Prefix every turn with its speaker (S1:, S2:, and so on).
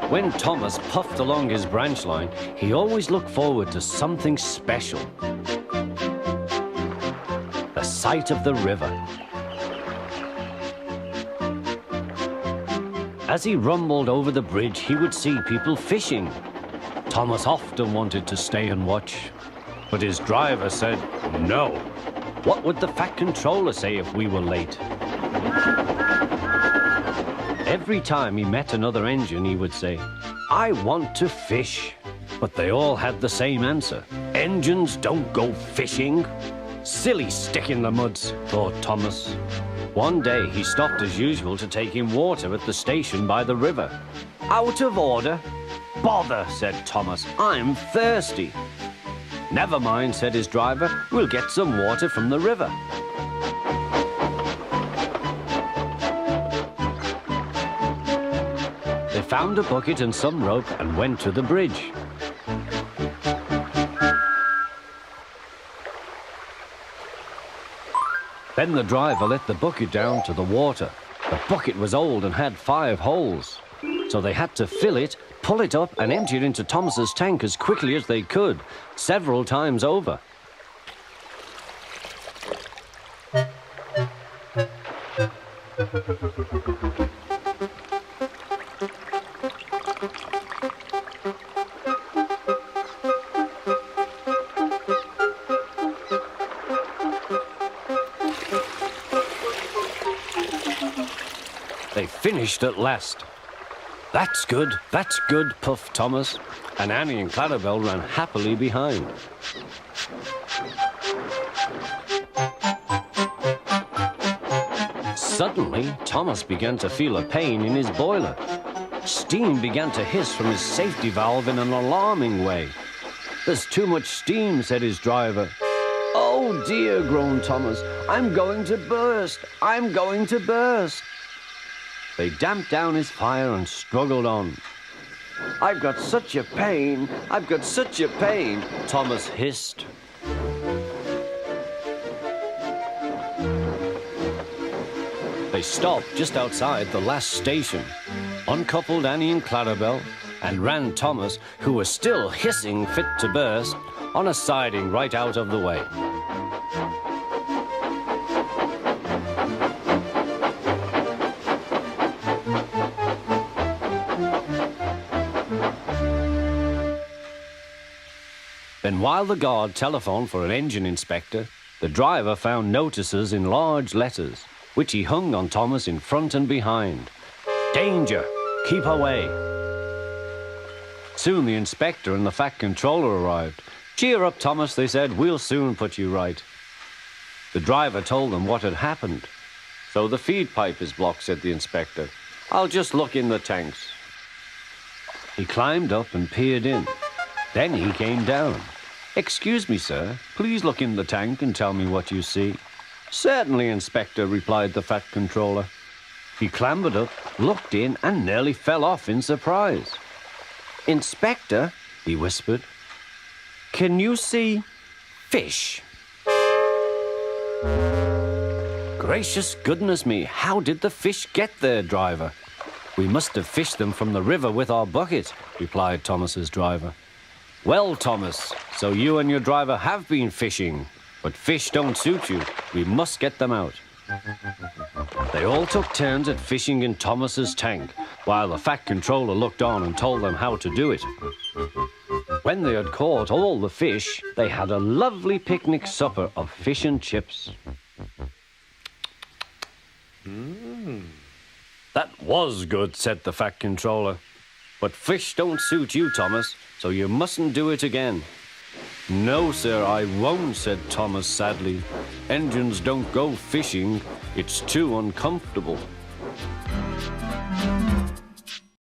S1: When Thomas puffed along his branch line, he always looked forward to something special. The sight of the river. As he rumbled over the bridge, he would see people fishing. Thomas often wanted to stay and watch, but his driver said no. What would the fat controller say if we were late? Every time he met another engine, he would say, "I want to fish." But they all had the same answer. Engines don't go fishing. Silly stick in the muds, thought Thomas. One day he stopped as usual to take in water at the station by the river. Out of order? Bother, said Thomas. I'm thirsty. Never mind, said his driver. We'll get some water from the river. They found a bucket and some rope and went to the bridge. Then the driver let the bucket down to the water. The bucket was old and had 5 holes. So they had to fill it, pull it up and empty it into Thomas's tank as quickly as they could, several times over. They finished at last. That's good, puffed Thomas, and Annie and Clarabel ran happily behind. Suddenly, Thomas began to feel a pain in his boiler. Steam began to hiss from his safety valve in an alarming way. There's too much steam, said his driver. Oh dear, groaned Thomas. I'm going to burst. I'm going to burst. They damped down his fire and struggled on. I've got such a pain. I've got such a pain, Thomas hissed. They stopped just outside the last station, uncoupled Annie and Clarabel, and ran Thomas, who was still hissing fit to burst, on a siding right out of the way. Then while the guard telephoned for an engine inspector, the driver found notices in large letters, which he hung on Thomas in front and behind. Danger! Keep away! Soon the inspector and the fat controller arrived. Cheer up, Thomas, they said. We'll soon put you right. The driver told them what had happened. So the feed pipe is blocked, said the inspector. I'll just look in the tanks. He climbed up and peered in. Then he came down. Excuse me, sir. Please look in the tank and tell me what you see. Certainly, Inspector, replied the fat controller. He clambered up, looked in, and nearly fell off in surprise. Inspector, he whispered, can you see fish? Gracious goodness me, how did the fish get there, driver? We must have fished them from the river with our bucket, replied Thomas's driver. Well, Thomas, so you and your driver have been fishing, but fish don't suit you. We must get them out. They all took turns at fishing in Thomas's tank, while the fat controller looked on and told them how to do it. When they had caught all the fish, they had a lovely picnic supper of fish and chips. That was good, said the fat controller. But fish don't suit you, Thomas, so you mustn't do it again. No, sir, I won't, said Thomas sadly. Engines don't go fishing. It's too uncomfortable.